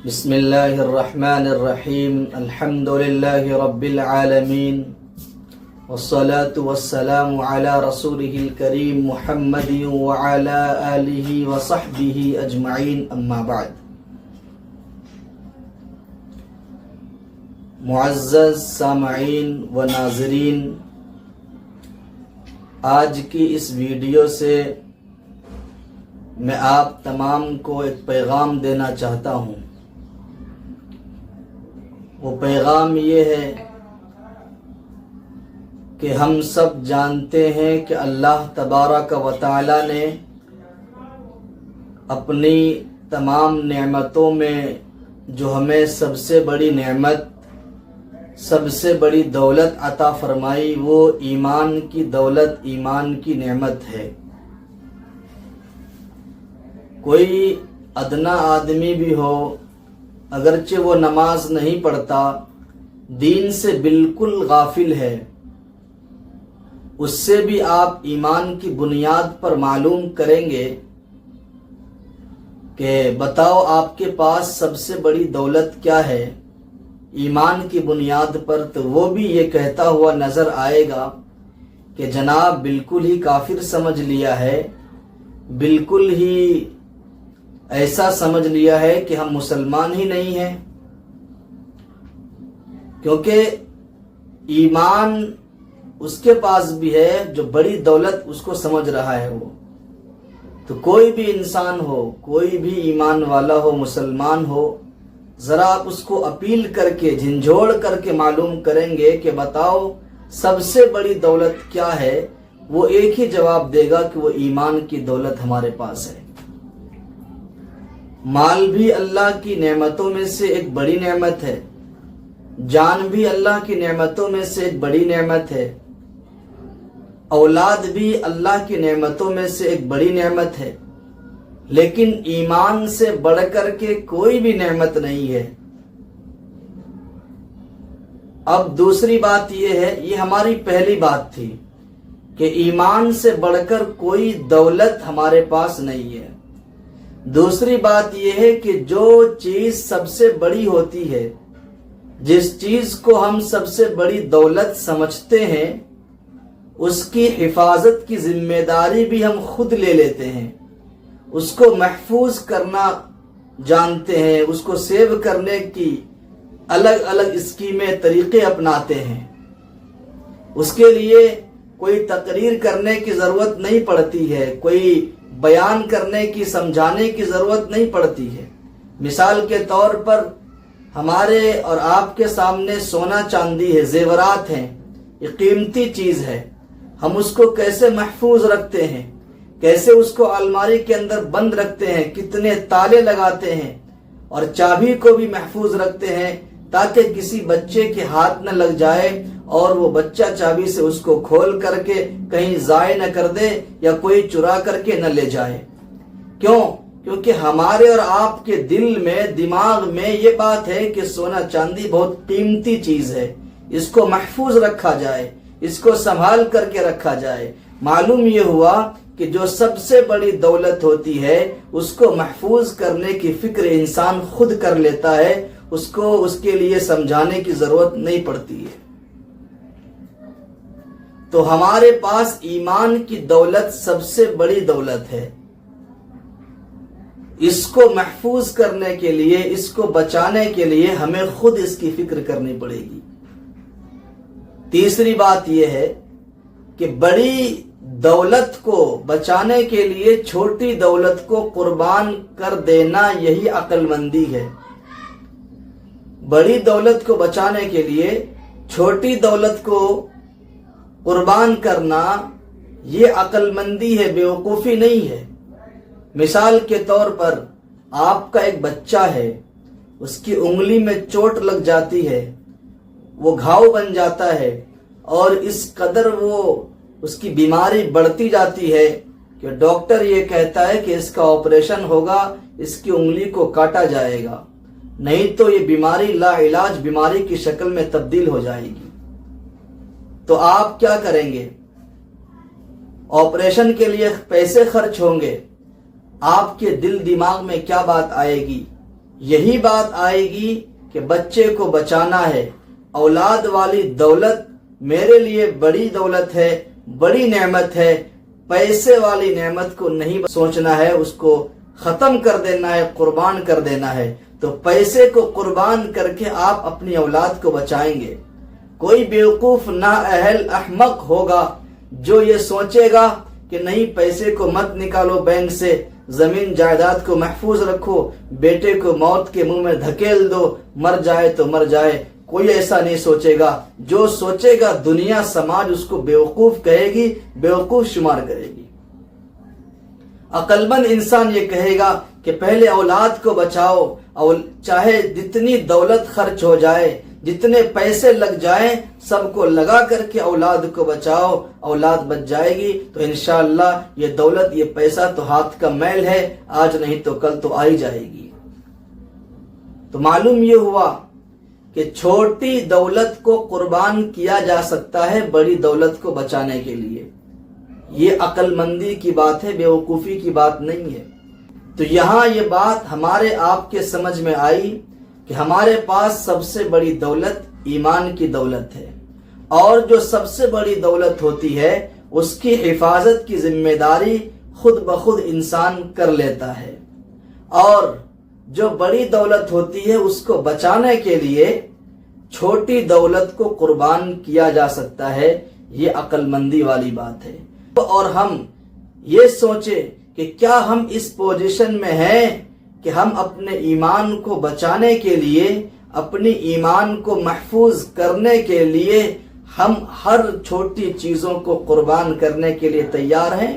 بسم اللہ الرحمن الرحیم الحمد للہ رب العالمین والصلاة والسلام علی رسولہ الکریم محمد وعلی آلہ وصحبہ اجمعین اما بعد۔ معزز سامعین و ناظرین، آج کی اس ویڈیو سے میں آپ تمام کو ایک پیغام دینا چاہتا ہوں۔ وہ پیغام یہ ہے کہ ہم سب جانتے ہیں کہ اللہ تبارک و تعالی نے اپنی تمام نعمتوں میں جو ہمیں سب سے بڑی نعمت، سب سے بڑی دولت عطا فرمائی، وہ ایمان کی دولت، ایمان کی نعمت ہے۔ کوئی ادنا آدمی بھی ہو، اگرچہ وہ نماز نہیں پڑھتا، دین سے بالکل غافل ہے، اس سے بھی آپ ایمان کی بنیاد پر معلوم کریں گے کہ بتاؤ آپ کے پاس سب سے بڑی دولت کیا ہے، ایمان کی بنیاد پر، تو وہ بھی یہ کہتا ہوا نظر آئے گا کہ جناب بالکل ہی کافر سمجھ لیا ہے، بالکل ہی ایسا سمجھ لیا ہے کہ ہم مسلمان ہی نہیں ہیں، کیونکہ ایمان اس کے پاس بھی ہے جو بڑی دولت اس کو سمجھ رہا ہے۔ وہ تو کوئی بھی انسان ہو، کوئی بھی ایمان والا ہو، مسلمان ہو، ذرا آپ اس کو اپیل کر کے، جھنجھوڑ کر کے معلوم کریں گے کہ بتاؤ سب سے بڑی دولت کیا ہے، وہ ایک ہی جواب دے گا کہ وہ ایمان کی دولت ہمارے پاس ہے۔ مال بھی اللہ کی نعمتوں میں سے ایک بڑی نعمت ہے، جان بھی اللہ کی نعمتوں میں سے ایک بڑی نعمت ہے، اولاد بھی اللہ کی نعمتوں میں سے ایک بڑی نعمت ہے، لیکن ایمان سے بڑھ کر کے کوئی بھی نعمت نہیں ہے۔ اب دوسری بات یہ ہے، یہ ہماری پہلی بات تھی کہ ایمان سے بڑھ کر کوئی دولت ہمارے پاس نہیں ہے۔ دوسری بات یہ ہے کہ جو چیز سب سے بڑی ہوتی ہے، جس چیز کو ہم سب سے بڑی دولت سمجھتے ہیں، اس کی حفاظت کی ذمہ داری بھی ہم خود لے لیتے ہیں، اس کو محفوظ کرنا جانتے ہیں، اس کو سیو کرنے کی الگ الگ اسکیمیں، طریقے اپناتے ہیں۔ اس کے لیے کوئی تقریر کرنے کی ضرورت نہیں پڑتی ہے، کوئی بیان کرنے کی، سمجھانے کی ضرورت نہیں پڑتی ہے۔ مثال کے طور پر ہمارے اور آپ کے سامنے سونا چاندی ہے، زیورات ہیں، یہ قیمتی چیز ہے، ہم اس کو کیسے محفوظ رکھتے ہیں، کیسے اس کو الماری کے اندر بند رکھتے ہیں، کتنے تالے لگاتے ہیں، اور چابی کو بھی محفوظ رکھتے ہیں تاکہ کسی بچے کے ہاتھ نہ لگ جائے اور وہ بچہ چابی سے اس کو کھول کر کے کہیں ضائع نہ کر دے یا کوئی چرا کر کے نہ لے جائے۔ کیوں؟ کیونکہ ہمارے اور آپ کے دل میں، دماغ میں یہ بات ہے کہ سونا چاندی بہت قیمتی چیز ہے، اس کو محفوظ رکھا جائے، اس کو سنبھال کر کے رکھا جائے۔ معلوم یہ ہوا کہ جو سب سے بڑی دولت ہوتی ہے، اس کو محفوظ کرنے کی فکر انسان خود کر لیتا ہے، اس کو اس کے لیے سمجھانے کی ضرورت نہیں پڑتی ہے۔ تو ہمارے پاس ایمان کی دولت سب سے بڑی دولت ہے، اس کو محفوظ کرنے کے لیے، اس کو بچانے کے لیے ہمیں خود اس کی فکر کرنی پڑے گی۔ تیسری بات یہ ہے کہ بڑی دولت کو بچانے کے لیے چھوٹی دولت کو قربان کر دینا، یہی عقل مندی ہے۔ بڑی دولت کو بچانے کے لیے چھوٹی دولت کو قربان کرنا، یہ عقل مندی ہے، بیوقوفی نہیں ہے۔ مثال کے طور پر آپ کا ایک بچہ ہے، اس کی انگلی میں چوٹ لگ جاتی ہے، وہ گھاؤ بن جاتا ہے، اور اس قدر وہ اس کی بیماری بڑھتی جاتی ہے کہ ڈاکٹر یہ کہتا ہے کہ اس کا آپریشن ہوگا، اس کی انگلی کو کاٹا جائے گا، نہیں تو یہ بیماری لا علاج بیماری کی شکل میں تبدیل ہو جائے گی۔ تو آپ کیا کریں گے؟ آپریشن کے لیے پیسے خرچ ہوں گے، آپ کے دل دماغ میں کیا بات آئے گی؟ یہی بات آئے گی کہ بچے کو بچانا ہے، اولاد والی دولت میرے لیے بڑی دولت ہے، بڑی نعمت ہے، پیسے والی نعمت کو نہیں سوچنا ہے، اس کو ختم کر دینا ہے، قربان کر دینا ہے۔ تو پیسے کو قربان کر کے آپ اپنی اولاد کو بچائیں گے۔ کوئی بیوقوف نااہل احمق ہوگا جو یہ سوچے گا کہ نہیں پیسے کو مت نکالو بینک سے، زمین جائیداد کو محفوظ رکھو، بیٹے کو موت کے منہ میں دھکیل دو، مر جائے تو مر جائے۔ کوئی ایسا نہیں سوچے گا۔ جو سوچے گا دنیا سماج اس کو بیوقوف کہے گی، بیوقوف شمار کرے گی۔ عقل مند انسان یہ کہے گا کہ پہلے اولاد کو بچاؤ، چاہے جتنی دولت خرچ ہو جائے، جتنے پیسے لگ جائیں، سب کو لگا کر کے اولاد کو بچاؤ، اولاد بچ جائے گی تو انشاءاللہ یہ دولت، یہ پیسہ تو ہاتھ کا میل ہے، آج نہیں تو کل تو آ ہی جائے گی۔ تو معلوم یہ ہوا کہ چھوٹی دولت کو قربان کیا جا سکتا ہے بڑی دولت کو بچانے کے لیے۔ یہ عقل مندی کی بات ہے، بیوقوفی کی بات نہیں ہے۔ تو یہاں یہ بات ہمارے آپ کے سمجھ میں آئی کہ ہمارے پاس سب سے بڑی دولت ایمان کی دولت ہے، اور جو سب سے بڑی دولت ہوتی ہے اس کی حفاظت کی ذمہ داری خود بخود انسان کر لیتا ہے، اور جو بڑی دولت ہوتی ہے اس کو بچانے کے لیے چھوٹی دولت کو قربان کیا جا سکتا ہے۔ یہ عقل مندی والی بات ہے۔ اور ہم یہ سوچیں کہ کیا ہم اس پوزیشن میں ہیں کہ ہم اپنے ایمان کو بچانے کے لیے، اپنی ایمان کو محفوظ کرنے کے لیے ہم ہر چھوٹی چیزوں کو قربان کرنے کے لیے تیار ہیں؟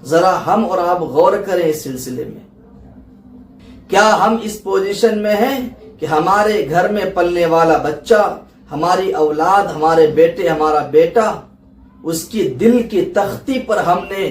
ذرا ہم اور آپ غور کریں اس سلسلے میں۔ کیا ہم اس پوزیشن میں ہیں کہ ہمارے گھر میں پلنے والا بچہ، ہماری اولاد، ہمارے بیٹے، ہمارا بیٹا، اس کی دل کی تختی پر ہم نے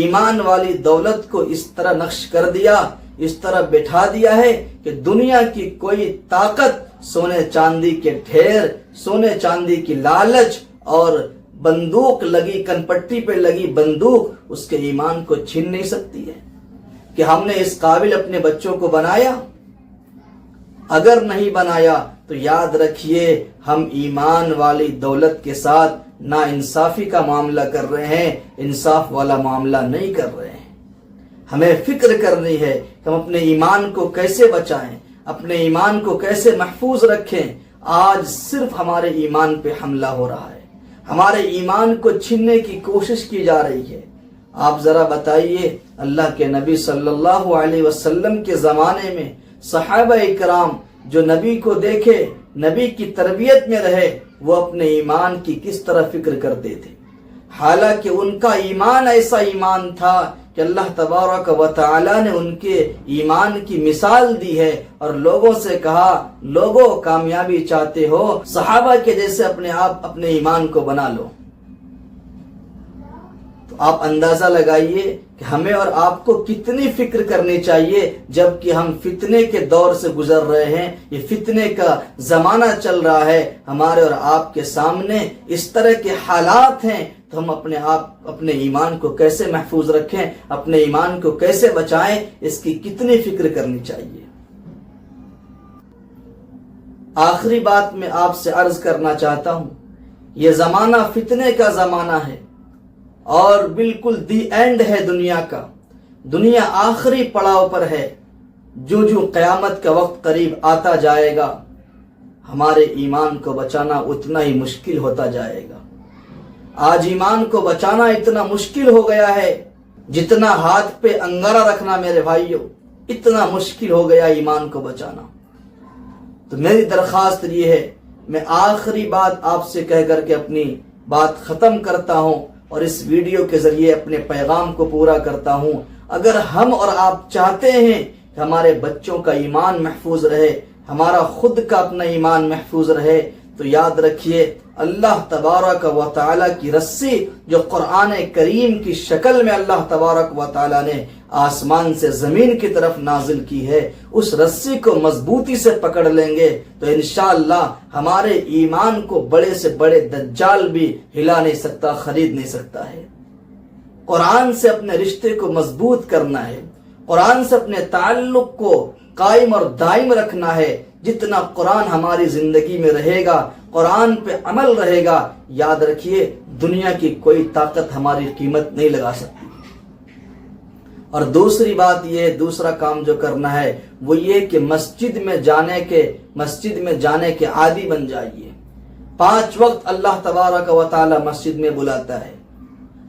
ایمان والی دولت کو اس طرح نقش کر دیا، اس طرح بٹھا دیا ہے کہ دنیا کی کوئی طاقت سونے چاندی کے ڈھیر، سونے چاندی کی لالچ اور بندوق لگی، کنپٹی پہ لگی بندوق اس کے ایمان کو چھین نہیں سکتی ہے۔ کہ ہم نے اس قابل اپنے بچوں کو بنایا؟ اگر نہیں بنایا تو یاد رکھیے ہم ایمان والی دولت کے ساتھ نا انصافی کا معاملہ کر رہے ہیں، انصاف والا معاملہ نہیں کر رہے ہیں۔ ہمیں فکر کرنی ہے کہ ہم اپنے ایمان کو کیسے بچائیں، اپنے ایمان کو کیسے محفوظ رکھیں۔ آج صرف ہمارے ایمان پہ حملہ ہو رہا ہے، ہمارے ایمان کو چھیننے کی کوشش کی جا رہی ہے۔ آپ ذرا بتائیے، اللہ کے نبی صلی اللہ علیہ وسلم کے زمانے میں صحابہ اکرام جو نبی کو دیکھے، نبی کی تربیت میں رہے، وہ اپنے ایمان کی کس طرح فکر کرتے تھے؟ حالانکہ ان کا ایمان ایسا ایمان تھا کہ اللہ تبارک و تعالی نے ان کے ایمان کی مثال دی ہے اور لوگوں سے کہا، لوگوں کامیابی چاہتے ہو، صحابہ کے جیسے اپنے ایمان کو بنا لو۔ تو آپ اندازہ لگائیے کہ ہمیں اور آپ کو کتنی فکر کرنی چاہیے، جبکہ ہم فتنے کے دور سے گزر رہے ہیں، یہ فتنے کا زمانہ چل رہا ہے، ہمارے اور آپ کے سامنے اس طرح کے حالات ہیں، تو ہم اپنے ایمان کو کیسے محفوظ رکھیں، اپنے ایمان کو کیسے بچائیں، اس کی کتنی فکر کرنی چاہیے۔ آخری بات میں آپ سے عرض کرنا چاہتا ہوں، یہ زمانہ فتنے کا زمانہ ہے اور بالکل دی اینڈ ہے دنیا کا، دنیا آخری پڑاؤ پر ہے۔ جو قیامت کا وقت قریب آتا جائے گا، ہمارے ایمان کو بچانا اتنا ہی مشکل ہوتا جائے گا۔ آج ایمان کو بچانا اتنا مشکل ہو گیا ہے، جتنا ہاتھ پہ انگارہ رکھنا میرے بھائیوں، اتنا مشکل ہو گیا ایمان کو بچانا۔ تو میری درخواست یہ ہے، میں آخری بات آپ سے کہہ کر کے اپنی بات ختم کرتا ہوں اور اس ویڈیو کے ذریعے اپنے پیغام کو پورا کرتا ہوں۔ اگر ہم اور آپ چاہتے ہیں کہ ہمارے بچوں کا ایمان محفوظ رہے، ہمارا خود کا اپنا ایمان محفوظ رہے، تو یاد رکھیے اللہ تبارک و تعالی کی رسی جو قرآن کریم کی شکل میں اللہ تبارک و تعالی نے آسمان سے زمین کی طرف نازل کی ہے، اس رسی کو مضبوطی سے پکڑ لیں گے تو انشاءاللہ ہمارے ایمان کو بڑے سے بڑے دجال بھی ہلا نہیں سکتا، خرید نہیں سکتا ہے۔ قرآن سے اپنے رشتے کو مضبوط کرنا ہے، قرآن سے اپنے تعلق کو قائم اور دائم رکھنا ہے۔ جتنا قرآن ہماری زندگی میں رہے گا، قرآن پہ عمل رہے گا، یاد رکھیے دنیا کی کوئی طاقت ہماری قیمت نہیں لگا سکتی۔ اور دوسری بات یہ، دوسرا کام جو کرنا ہے وہ یہ کہ مسجد میں جانے کے عادی بن جائیے۔ 5 وقت اللہ تبارک و تعالی مسجد میں بلاتا ہے،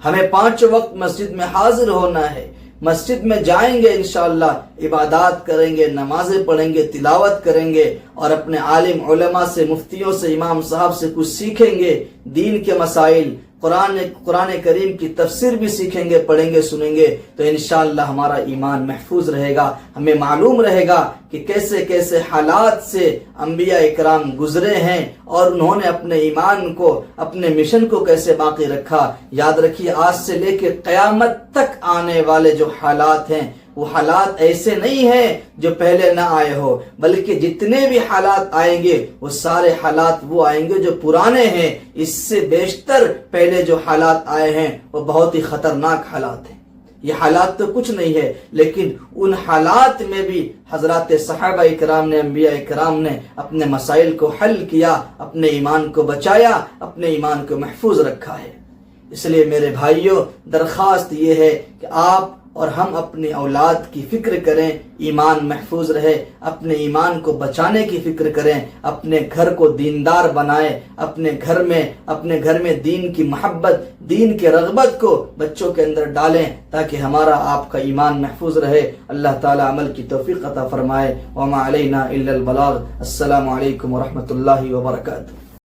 ہمیں 5 وقت مسجد میں حاضر ہونا ہے۔ مسجد میں جائیں گے انشاءاللہ، عبادات کریں گے، نمازیں پڑھیں گے، تلاوت کریں گے، اور اپنے عالم علماء سے، مفتیوں سے، امام صاحب سے کچھ سیکھیں گے، دین کے مسائل، قرآن کریم کی تفسیر بھی سیکھیں گے، پڑھیں گے، سنیں گے، تو انشاءاللہ ہمارا ایمان محفوظ رہے گا۔ ہمیں معلوم رہے گا کہ کیسے کیسے حالات سے انبیاء اکرام گزرے ہیں اور انہوں نے اپنے ایمان کو، اپنے مشن کو کیسے باقی رکھا۔ یاد رکھیے آج سے لے کے قیامت تک آنے والے جو حالات ہیں وہ حالات ایسے نہیں ہیں جو پہلے نہ آئے ہو، بلکہ جتنے بھی حالات آئیں گے وہ سارے حالات وہ آئیں گے جو پرانے ہیں۔ اس سے بیشتر پہلے جو حالات آئے ہیں وہ بہت ہی خطرناک حالات ہیں۔ یہ حالات تو کچھ نہیں ہے، لیکن ان حالات میں بھی حضرات صحابہ اکرام نے، انبیاء اکرام نے اپنے مسائل کو حل کیا، اپنے ایمان کو بچایا، اپنے ایمان کو محفوظ رکھا ہے۔ اس لیے میرے بھائیوں، درخواست یہ ہے کہ آپ اور ہم اپنی اولاد کی فکر کریں، ایمان محفوظ رہے، اپنے ایمان کو بچانے کی فکر کریں، اپنے گھر کو دیندار بنائیں، اپنے گھر میں دین کی محبت، دین کے رغبت کو بچوں کے اندر ڈالیں تاکہ ہمارا آپ کا ایمان محفوظ رہے۔ اللہ تعالی عمل کی توفیق عطا فرمائے۔ وما علینا الا البلاغ۔ السلام علیکم ورحمۃ اللہ وبرکاتہ۔